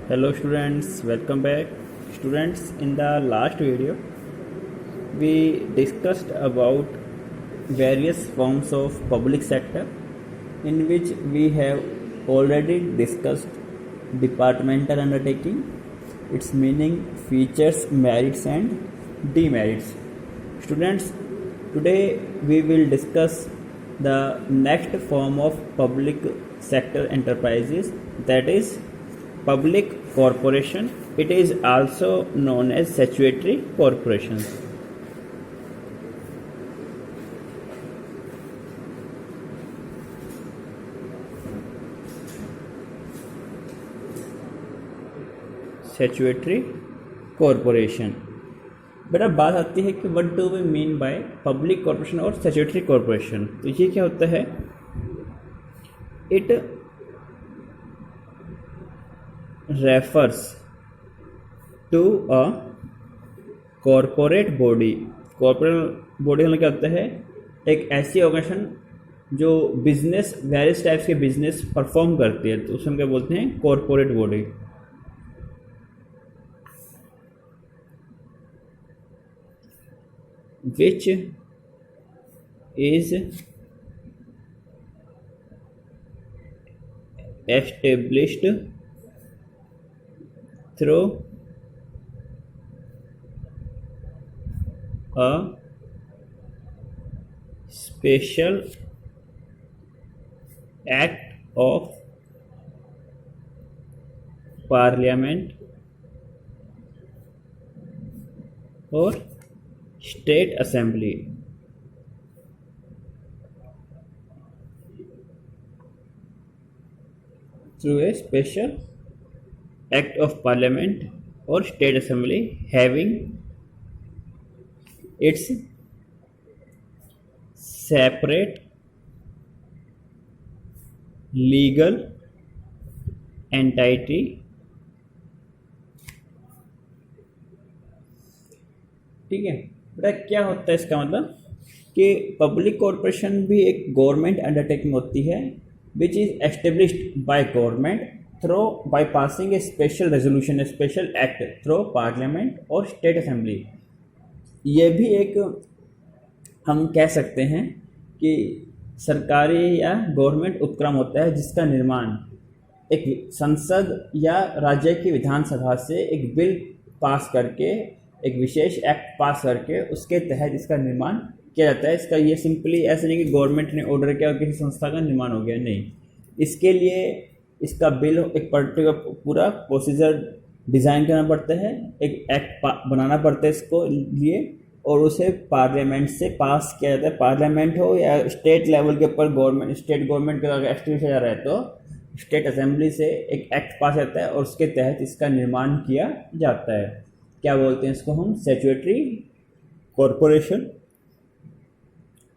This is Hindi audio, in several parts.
Hello students, welcome back. Students, in the last video we discussed about various forms of public sector, in which we have already discussed departmental undertaking, its meaning, features, merits and demerits. Students, today we will discuss the next form of public sector enterprises, that is public corporation. It is also known as statutory corporations. Statutory corporation. बेटा बात आती है कि what do we mean by public corporation और स्टैट्यूटरी कॉरपोरेशन। तो ये क्या होता है? It refers to a corporate body. Corporate body मतलब क्या होता है? एक ऐसी ऑर्गेनाइजेशन जो बिजनेस, वेरियस टाइप्स के बिजनेस परफॉर्म करती है, तो उसमें क्या बोलते हैं? Corporate body. which is established through a special act of parliament or state assembly। through a special act of parliament or state assembly having its separate legal entity। ठीक है बेटा, क्या होता है इसका मतलब कि पब्लिक कॉरपोरेशन भी एक गवर्नमेंट अंडरटेकिंग होती है, which is established by government through by passing a special resolution, a special act through parliament और स्टेट असेंबली। ये भी एक हम कह सकते हैं कि सरकारी या गवर्नमेंट उपक्रम होता है जिसका निर्माण एक संसद या राज्य की विधानसभा से एक बिल पास करके, एक विशेष एक्ट पास करके उसके तहत इसका निर्माण किया जाता है। इसका ये सिंपली ऐसा नहीं कि गवर्नमेंट ने ऑर्डर किया और किसी संस्था का निर्माण हो गया, नहीं। इसके लिए इसका बिल, एक पर्टिकुलर पूरा प्रोसीजर डिज़ाइन करना पड़ता है, एक एक्ट बनाना पड़ता है इसको लिए, और उसे पार्लियामेंट से पास किया जाता है। पार्लियामेंट हो या स्टेट लेवल के ऊपर गवर्नमेंट, स्टेट गवर्नमेंट का अगर एस्टेब्लिश किया जा रहा है तो स्टेट असेंबली से एक एक्ट पास जाता है और उसके तहत इसका निर्माण किया जाता है। क्या बोलते हैं इसको हम? Statutory corporation.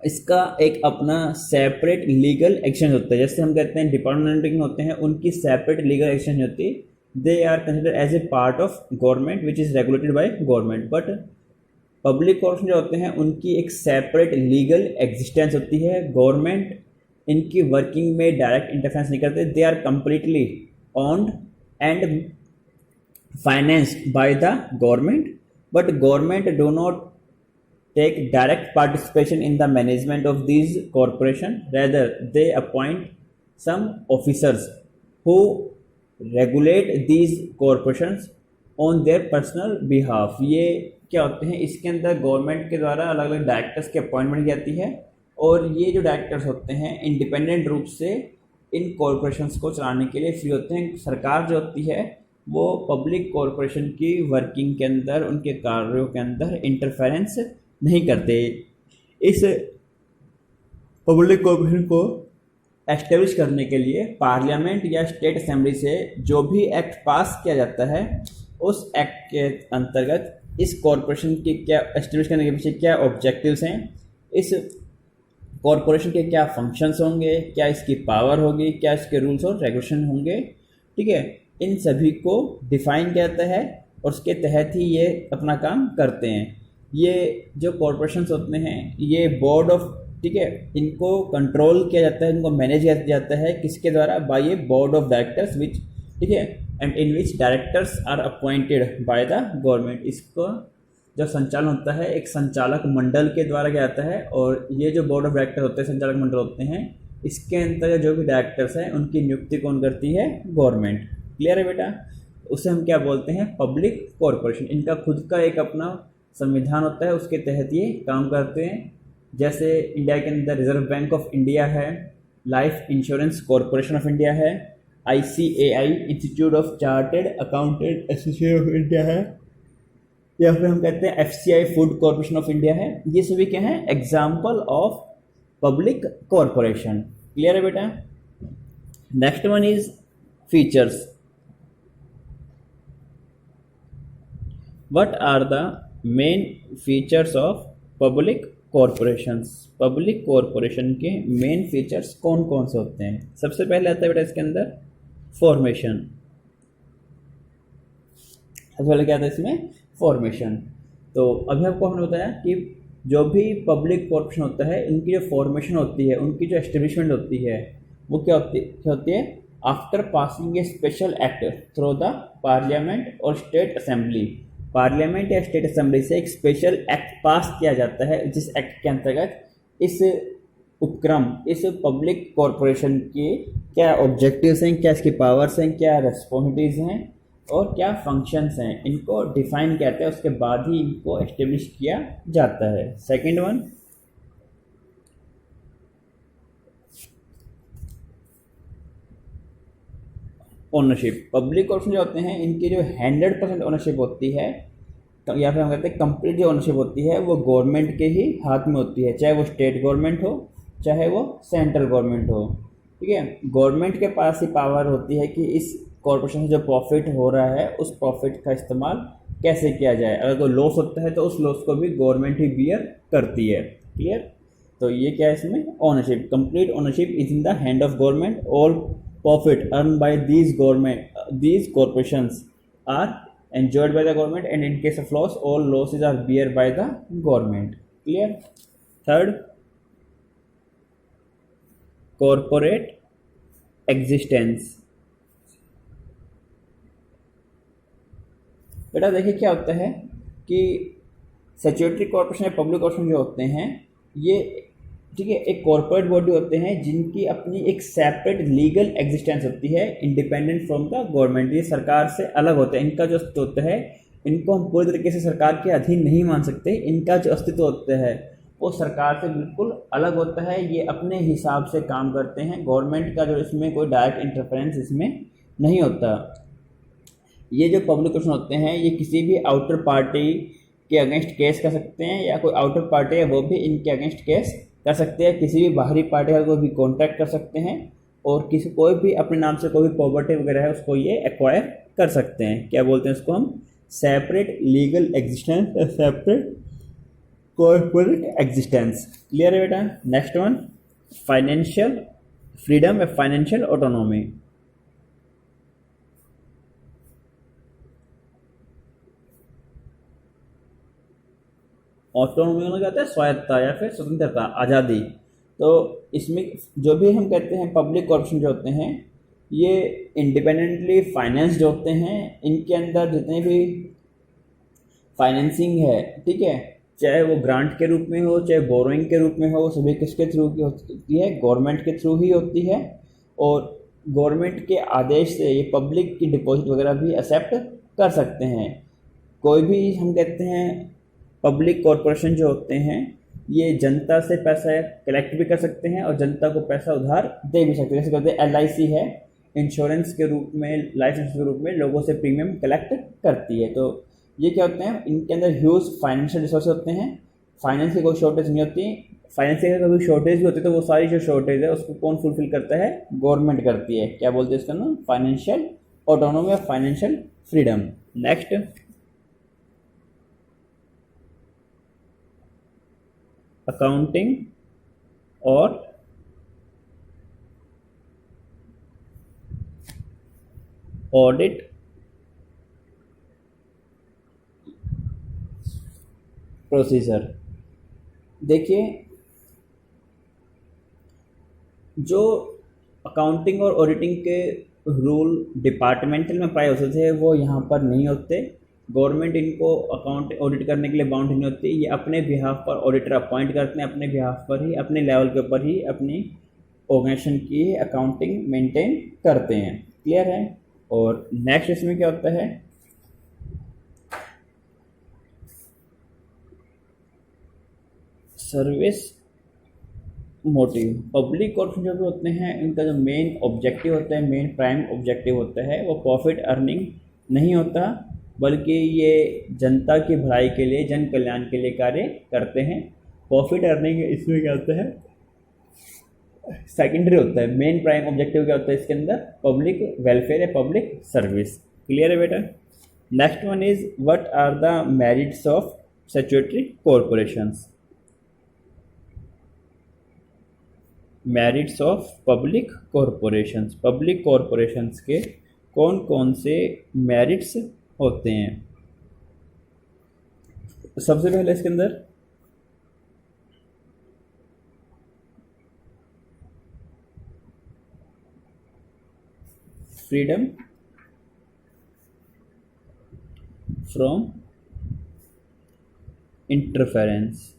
इसका एक अपना सेपरेट लीगल एक्शन होता है। जैसे हम कहते हैं डिपार्टमेंट होते हैं, उनकी सेपरेट लीगल एक्शन होती है। They are considered as a part of government which is regulated by government. But public corporation जो होते हैं उनकी एक सेपरेट लीगल एग्जिस्टेंस होती है। गवर्नमेंट इनकी वर्किंग में डायरेक्ट इंटरफेरेंस नहीं करते। They are completely owned and financed by the government, but government do not take direct participation in the management of these corporation. Rather they appoint some officers who regulate these corporations on their personal behalf। ये क्या होते हैं? इसके अंदर गवर्नमेंट के द्वारा अलग अलग डायरेक्टर्स की अपॉइंटमेंट की जाती है, और ये जो डायरेक्टर्स होते हैं इंडिपेंडेंट रूप से इन कॉरपोरेशंस को चलाने के लिए फ्री होते हैं। सरकार जो होती है वो पब्लिक कॉरपोरेशन की वर्किंग के अंदर, उनके कार्यों के अंदर इंटरफेरेंस नहीं करते। इस पब्लिक कॉरपोरेशन को एस्टेब्लिश करने के लिए पार्लियामेंट या स्टेट असेंबली से जो भी एक्ट पास किया जाता है, उस एक्ट के अंतर्गत इस कॉरपोरेशन के क्या एस्टेब्लिश करने के पीछे क्या ऑब्जेक्टिव्स हैं, इस कॉरपोरेशन के क्या फंक्शंस होंगे, क्या इसकी पावर होगी, क्या इसके रूल्स और रेगुलेशन होंगे, ठीक है, इन सभी को डिफाइन किया जाता है और उसके तहत ही ये अपना काम करते हैं। ये जो कॉरपोरेशंस होते हैं ये बोर्ड ऑफ, ठीक है, इनको कंट्रोल किया जाता है, इनको मैनेज किया जाता है किसके द्वारा? बाय ये बोर्ड ऑफ डायरेक्टर्स विच, ठीक है, and in which directors are appointed by the government. इसको जो संचालन होता है एक संचालक मंडल के द्वारा किया जाता है, और ये जो बोर्ड ऑफ डायरेक्टर होते हैं, संचालक मंडल होते हैं, इसके अंतर्गत जो भी डायरेक्टर्स हैं उनकी नियुक्ति कौन करती है? गवर्नमेंट। क्लियर है बेटा? उसे हम क्या बोलते हैं? Public corporation. इनका खुद का एक अपना संविधान होता है, उसके तहत ये काम करते हैं। जैसे इंडिया के अंदर रिजर्व बैंक ऑफ इंडिया है, Life Insurance Corporation of India है, ICAI Institute of Chartered Accountant Association of India है, या फिर हम कहते हैं FCI Food Corporation of India है। ये सभी क्या है? Example of public corporation. Clear है बेटा? Next one is features. What are the main features of public corporations? Public corporation के मेन फीचर्स कौन कौन से होते हैं? सबसे पहले आता है बेटा इसके अंदर फॉर्मेशन। सबसे पहले क्या आता है इसमें? फॉर्मेशन। तो अभी आपको हमने बताया कि जो भी पब्लिक कॉरपोरेशन होता है, इनकी जो फॉर्मेशन होती है, उनकी जो एस्टेब्लिशमेंट होती है, वो क्या होती है? After passing a special act through the parliament और स्टेट असेंबली। पार्लियामेंट या स्टेट असेंबली से एक स्पेशल एक्ट पास किया जाता है, जिस एक्ट के अंतर्गत इस उपक्रम, इस पब्लिक कॉरपोरेशन के क्या ऑब्जेक्टिव्स हैं, क्या इसकी पावर्स हैं, क्या रेस्पॉन्सिबिलिटीज़ हैं और क्या फंक्शंस हैं, इनको डिफाइन किया जाता है। उसके बाद ही इनको एस्टेब्लिश किया जाता है। Second one, ownership. Public corporation जो होते हैं, इनकी जो 100% ओनरशिप होती है, तो या फिर हम कहते हैं कंप्लीट जो ओनरशिप होती है, वो गवर्नमेंट के ही हाथ में होती है, चाहे वो स्टेट गवर्नमेंट हो, चाहे वो सेंट्रल गवर्नमेंट हो। ठीक है? गवर्नमेंट के पास ही पावर होती है कि इस कॉरपोरेशन से जो प्रॉफिट हो रहा है, उस प्रॉफिट का इस्तेमाल कैसे किया जाए। अगर कोई लॉस होता है तो उस लॉस को भी गवर्नमेंट ही बियर करती है। क्लियर? तो ये क्या है इसमें? Ownership. Complete ownership is in the hand of government. All profit earn by these corporations are enjoyed by the government, and in case of loss, all losses are bear by the government. Clear? Third, corporate existence। बेटा देखिए क्या होता है कि स्टैट्यूटरी कॉर्पोरेशन या पब्लिक कॉर्पोरेशन जो होते हैं, ये ठीक है एक कॉर्पोरेट बॉडी होते हैं जिनकी अपनी एक सेपरेट लीगल एग्जिस्टेंस होती है, इंडिपेंडेंट फ्रॉम द गवर्नमेंट। ये सरकार से अलग होते हैं। इनका जो अस्तित्व होता है, इनको हम पूरी तरीके से सरकार के अधीन नहीं मान सकते। इनका जो अस्तित्व होता है वो सरकार से बिल्कुल अलग होता है। ये अपने हिसाब से काम करते हैं। गवर्नमेंट का जो इसमें कोई डायरेक्ट इंटरफेरेंस इसमें नहीं होता। ये जो पब्लिक कॉर्पोरेशन होते हैं, ये किसी भी आउटर पार्टी के अगेंस्ट केस कर सकते हैं, या कोई आउटर पार्टी है वो भी इनके अगेंस्ट केस कर सकते हैं। किसी भी बाहरी पार्टी का कोई भी कॉन्टैक्ट कर सकते हैं, और कोई भी अपने नाम से कोई भी प्रॉपर्टी वगैरह है उसको ये एक्वायर कर सकते हैं। क्या बोलते हैं इसको हम? Separate legal existence, separate corporate existence. Clear है बेटा? नेक्स्ट वन, फाइनेंशियल फ्रीडम या फाइनेंशियल ऑटोनॉमी। ऑटोनॉमी होना कहते हैं स्वायत्तता या फिर स्वतंत्रता, आज़ादी। तो इसमें जो भी हम कहते हैं पब्लिक कॉर्पोरेशन जो होते हैं, ये इंडिपेंडेंटली फाइनेंस्ड होते हैं। इनके अंदर जितने भी फाइनेंसिंग है, ठीक है, चाहे वो ग्रांट के रूप में हो, चाहे बोरोइंग के रूप में हो, वो सभी किसके थ्रू की होती है? गवर्नमेंट के थ्रू ही होती है। और गवर्नमेंट के आदेश से ये पब्लिक की डिपॉजिट वगैरह भी एक्सेप्ट कर सकते हैं। कोई भी हम कहते हैं पब्लिक कॉरपोरेशन जो होते हैं, ये जनता से पैसा कलेक्ट भी कर सकते हैं और जनता को पैसा उधार दे भी सकते हैं। जैसे कहते हैं LIC है, इंश्योरेंस के रूप में, लाइफ इंश्योरेंस के रूप में लोगों से प्रीमियम कलेक्ट करती है। तो ये क्या होते हैं? इनके अंदर ह्यूज फाइनेंशियल रिसोर्स होते हैं। फाइनेंस की कोई शॉर्टेज नहीं होती। फाइनेंस की अगर कभी शॉर्टेज भी होती है तो वो सारी जो शॉर्टेज है उसको कौन फुलफिल करता है? गवर्नमेंट करती है। क्या बोलते हैं इसका नाम? फाइनेंशियल ऑटोनॉमी या फाइनेंशियल फ्रीडम। नेक्स्ट, अकाउंटिंग और ऑडिट प्रोसीजर। देखिए, जो अकाउंटिंग और ऑडिटिंग के रूल डिपार्टमेंटल में अप्लाई होते थे वो यहाँ पर नहीं होते। गवर्नमेंट इनको अकाउंट ऑडिट करने के लिए बाउंड नहीं होती, ये अपने बिहाफ पर ऑडिटर अपॉइंट करते हैं, अपने बिहाफ पर ही, अपने लेवल के ऊपर ही अपनी ऑर्गेनाइजेशन की अकाउंटिंग मेंटेन करते हैं। क्लियर है। और नेक्स्ट इसमें क्या होता है, सर्विस मोटिव। पब्लिक कॉर्पोरेशन जो भी होते हैं इनका जो मेन ऑब्जेक्टिव होता है, मेन प्राइम ऑब्जेक्टिव होता है वो प्रॉफिट अर्निंग नहीं होता, बल्कि ये जनता की भलाई के लिए, जन कल्याण के लिए कार्य करते हैं। प्रॉफिट अर्निंग इसमें क्या होता है, सेकेंडरी होता है। मेन प्राइम ऑब्जेक्टिव क्या होता है इसके अंदर, पब्लिक वेलफेयर या पब्लिक सर्विस। क्लियर है बेटा। Next one is what are the merits of statutory corporations. Merits of public corporations, public corporations के कौन कौन से मेरिट्स होते हैं। सबसे पहले इसके अंदर फ्रीडम फ्रॉम इंटरफेरेंस।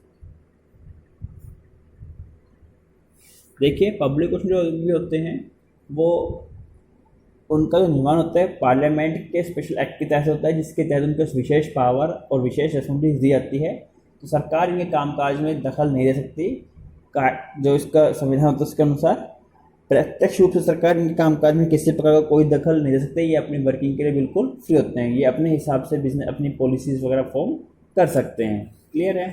देखिए पब्लिक जो भी होते हैं वो, उनका जो निर्माण होता है पार्लियामेंट के स्पेशल एक्ट के तहत होता है, जिसके तहत उनको विशेष पावर और विशेष रिस्पॉन्सिबिलिटीज दी जाती है। तो सरकार इनके कामकाज में दखल नहीं दे सकती, जो इसका संविधान होता है उसके अनुसार प्रत्यक्ष रूप से सरकार इनके कामकाज में किसी प्रकार का कोई दखल नहीं दे सकते। ये अपनी वर्किंग के लिए बिल्कुल फ्री होते हैं, ये अपने हिसाब से बिजनेस अपनी पॉलिसीज वगैरह फॉर्म कर सकते हैं। क्लियर है।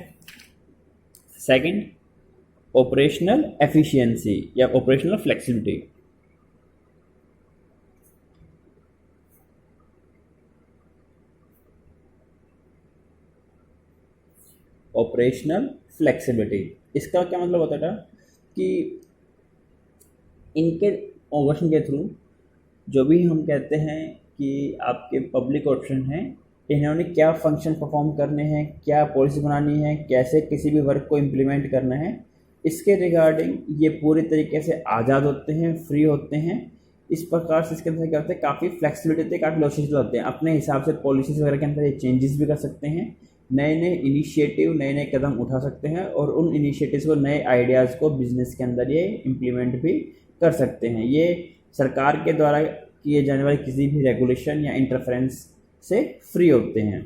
सेकंड, ऑपरेशनल एफिशिएंसी या ऑपरेशनल फ्लेक्सिबिलिटी। ऑपरेशनल फ्लेक्सिबिलिटी इसका क्या मतलब होता था कि इनके ऑपरेशन के थ्रू जो भी हम कहते हैं कि आपके पब्लिक ऑप्शन हैं, इन्होंने क्या फंक्शन परफॉर्म करने हैं, क्या पॉलिसी बनानी है, कैसे किसी भी वर्क को इम्प्लीमेंट करना है, इसके रिगार्डिंग ये पूरी तरीके से आज़ाद होते हैं, फ्री होते हैं। इस प्रकार से इसके अंदर क्या होता है, काफ़ी फ्लेक्सिबिलिटी होती है, काफ़ी लॉसेस होते हैं, अपने हिसाब से पॉलिसीज़ वगैरह के अंदर ये चेंजेस भी कर सकते हैं, नए नए इनिशिएटिव, नए नए कदम उठा सकते हैं और उन इनिशिएटिव्स को, नए आइडियाज़ को बिजनेस के अंदर ये इम्प्लीमेंट भी कर सकते हैं। ये सरकार के द्वारा किए जाने वाले किसी भी रेगुलेशन या इंटरफेरेंस से फ्री होते हैं।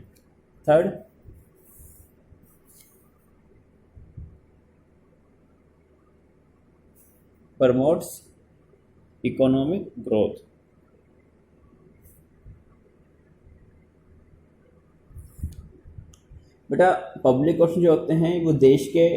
Third, promotes economic growth. बेटा पब्लिक ऑप्शन जो होते हैं वो देश के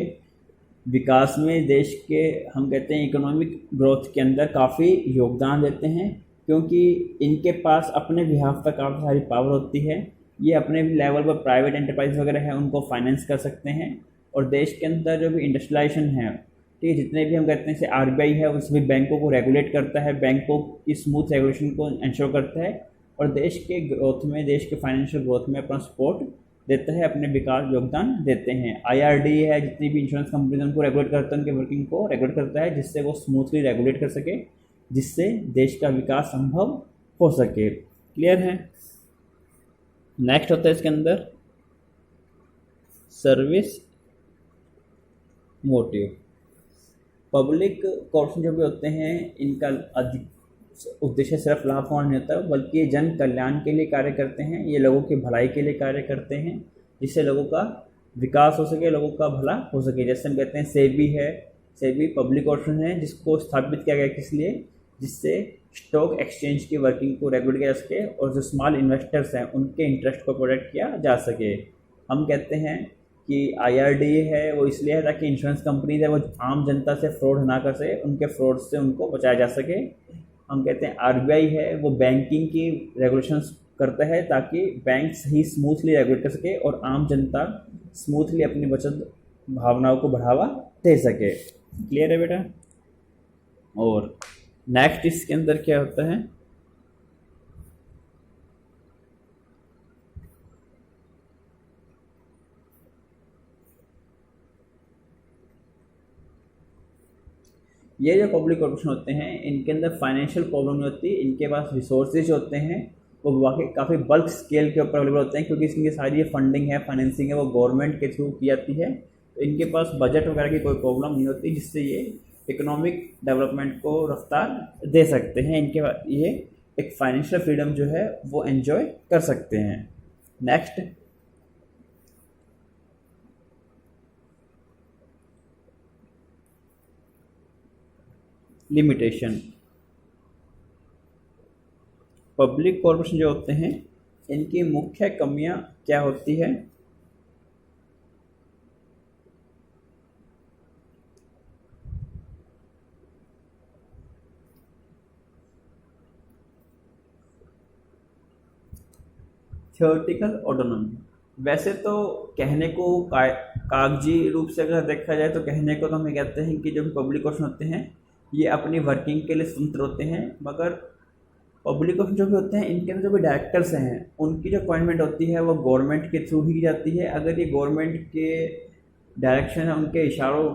विकास में, देश के हम कहते हैं इकोनॉमिक ग्रोथ के अंदर काफ़ी योगदान देते हैं, क्योंकि इनके पास अपने बिहाफ पर काफ़ी सारी पावर होती है। ये अपने लेवल पर प्राइवेट एंटरप्राइज वगैरह है उनको फाइनेंस कर सकते हैं, और देश के अंदर जो भी इंडस्ट्रियलाइजेशन है, ठीक है, जितने भी हम कहते हैं जैसे आरबीआई है उस भी बैंकों को रेगुलेट करता है, बैंकों की स्मूथ रेगुलेशन को इंश्योर करता है, और देश के ग्रोथ में, देश के फाइनेंशियल ग्रोथ में अपना सपोर्ट देता है, अपने विकास योगदान देते हैं। आईआरडी है, जितनी भी इंश्योरेंस कंपनी उनको रेगुलेट करता है, उनके वर्किंग को रेगुलेट करता है, जिससे वो स्मूथली रेगुलेट कर सके, जिससे देश का विकास संभव हो सके। क्लियर है। नेक्स्ट होता है इसके अंदर सर्विस मोटिव। पब्लिक कॉर्पोरेशन जो भी होते हैं इनका उद्देश्य सिर्फ लाभ कमाना नहीं होता, बल्कि ये जन कल्याण के लिए कार्य करते हैं, ये लोगों की भलाई के लिए कार्य करते हैं, जिससे लोगों का विकास हो सके, लोगों का भला हो सके। जैसे हम कहते हैं सेबी है, सेबी पब्लिक ऑप्शन है जिसको स्थापित किया गया किस लिए, जिससे स्टॉक एक्सचेंज की वर्किंग को रेगुलेट किया जा सके और जो स्मॉल इन्वेस्टर्स हैं उनके इंटरेस्ट को प्रोटेक्ट किया जा सके। हम कहते हैं कि आईआरडी है वो इसलिए है ताकि इंश्योरेंस कंपनीज है वो आम जनता से फ्रॉड ना कर सके, उनके फ्रॉड से उनको बचाया जा सके। हम कहते हैं आरबीआई है वो बैंकिंग की रेगुलेशंस करता है ताकि बैंक सही स्मूथली रेगुलेट कर सके और आम जनता स्मूथली अपनी बचत भावनाओं को बढ़ावा दे सके। क्लियर है बेटा। और नेक्स्ट इसके अंदर क्या होता है, ये जो पब्लिक कॉर्पोरेशन होते हैं इनके अंदर फाइनेंशियल प्रॉब्लम नहीं होती, इनके पास रिसोर्सेज होते हैं वो वाकई काफ़ी बल्क स्केल के ऊपर अवेलेबल होते हैं, क्योंकि इसकी सारी ये फंडिंग है, फाइनेंसिंग है, वो गवर्नमेंट के थ्रू की जाती है। तो इनके पास बजट वगैरह की कोई प्रॉब्लम नहीं होती, जिससे ये इकोनॉमिक डेवलपमेंट को रफ्तार दे सकते हैं। इनके बाद ये एक फाइनेंशियल फ्रीडम जो है वो एंजॉय कर सकते हैं। Next, limitation. पब्लिक कॉर्पोरेशन जो होते हैं इनकी मुख्य कमियां क्या होती है? Theoretical autonomy. वैसे तो कहने को कागजी रूप से अगर देखा जाए तो कहने को तो हम ये कहते हैं कि जो भी पब्लिक कॉर्पोरेशन होते हैं ये अपनी वर्किंग के लिए स्वतंत्र होते हैं, मगर पब्लिक कॉर्पोरेशन जो भी होते हैं इनके अंदर जो भी डायरेक्टर्स हैं उनकी जो अपॉइंटमेंट होती है वो गवर्नमेंट के थ्रू ही की जाती है। अगर ये गवर्नमेंट के डायरेक्शन है, उनके इशारों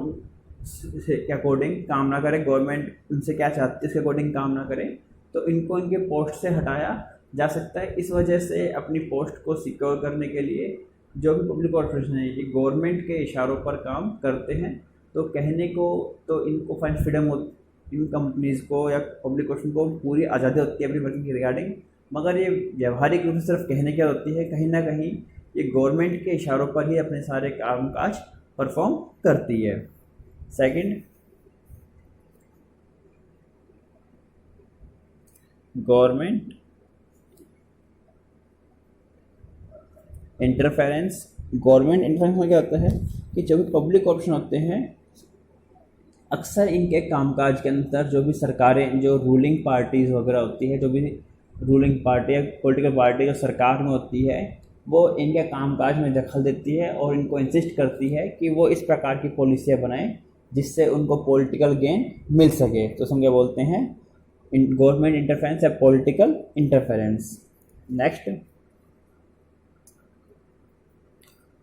के अकॉर्डिंग काम ना करे, गवर्नमेंट उनसे क्या चाहती है उसके अकॉर्डिंग काम ना करे, तो इनको इनके पोस्ट से हटाया जा सकता है। इस वजह से अपनी पोस्ट को सिक्योर करने के लिए जो भी पब्लिक कॉर्पोरेशन है ये गवर्नमेंट के इशारों पर काम करते हैं। तो कहने को तो इनको फाइनेंशियल फ्रीडम इन कंपनीज़ को या पब्लिक कॉर्पोरेशन को पूरी आज़ादी होती है अपनी वर्किंग के रिगार्डिंग, मगर ये व्यावहारिक रूप से सिर्फ कहने क्या होती है, कहीं ना कहीं ये गवर्नमेंट के इशारों पर ही अपने सारे काम काज परफॉर्म करती है। Second, government interference. Government interference में क्या होता है कि जो भी पब्लिक कॉर्पोरेशन होते हैं अक्सर इनके कामकाज के अंदर जो भी सरकारें, जो रूलिंग पार्टीज़ वगैरह होती है, जो भी रूलिंग पार्टी या पॉलिटिकल पार्टी जो सरकार में होती है वो इनके कामकाज में दखल देती है और इनको इंसिस्ट करती है कि वो इस प्रकार की पॉलिसियाँ बनाएं जिससे उनको पॉलिटिकल गेन मिल सके। तो हम क्या बोलते हैं, गवर्नमेंट इंटरफेरेंस या political interference. Next,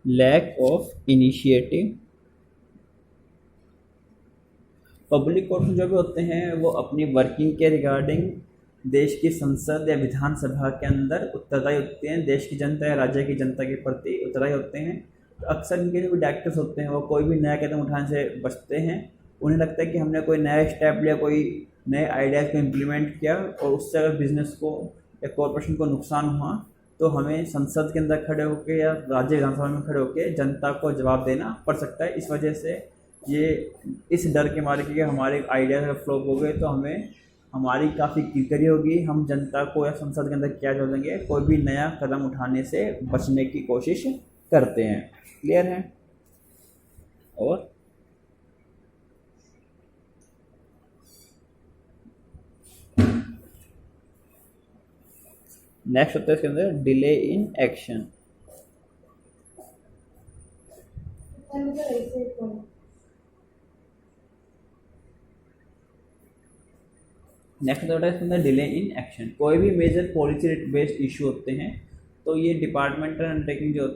lack of initiative. Public corporation जो भी होते हैं वो अपनी वर्किंग के रिगार्डिंग देश की संसद या विधानसभा के अंदर उत्तरदायी होते हैं, देश की जनता या राज्य की जनता के प्रति उत्तरदायी होते हैं। तो अक्सर इनके जो भी डायरेक्टर्स होते हैं वो कोई भी नया कदम उठाने से बचते हैं। उन्हें लगता है कि हमने कोई नया स्टेप लिया, कोई नए आइडियाज़ को इम्प्लीमेंट किया और उससे अगर बिजनेस को या कॉरपोरेशन को नुकसान हुआ तो हमें संसद के अंदर खड़े होकर या राज्य विधानसभा में खड़े होकर जनता को जवाब देना पड़ सकता है। इस वजह से ये इस डर के मारे कि हमारे आइडियाज़ अगर फ्लॉप हो गए तो हमें हमारी काफ़ी किरकिरी होगी, हम जनता को या संसद के अंदर क्या जवाब देंगे, कोई भी नया कदम उठाने से बचने की कोशिश करते हैं। क्लियर है? और नेक्स्ट होता है इसके अंदर डिले इन एक्शन। नेक्स्ट होता है इसके अंदर डिले इन एक्शन। कोई भी मेजर पॉलिसी बेस्ड इशू होते हैं तो ये डिपार्टमेंटल अंडरटेकिंग जो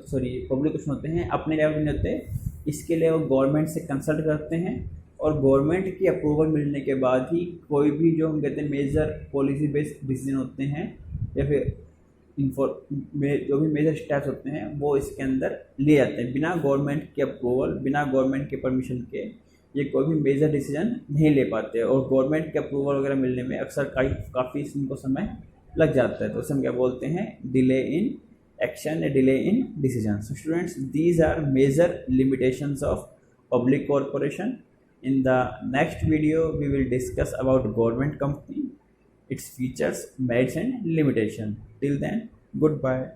पब्लिक क्वेश्चन होते हैं अपने लेवल में होते हैं, इसके लिए वो गवर्नमेंट से कंसल्ट करते हैं और गवर्नमेंट की अप्रूवल मिलने के बाद ही कोई भी जो हम कहते हैं मेजर पॉलिसी बेस्ड डिसीजन होते हैं या फिर जो भी मेजर स्टेप्स होते हैं वो इसके अंदर लिए जाते हैं। बिना गवर्नमेंट के अप्रूवल, बिना गवर्नमेंट के परमिशन के ये कोई भी मेजर डिसीजन नहीं ले पाते और गवर्नमेंट के अप्रूवल वगैरह मिलने में अक्सर काफ़ी इनको समय लग जाता है। तो उसे हम क्या बोलते हैं, डिले इन एक्शन या delay in decision. So students, these are major limitations of public corporation. In the next video we will discuss about government company, its features, merits and limitation. Till then, goodbye.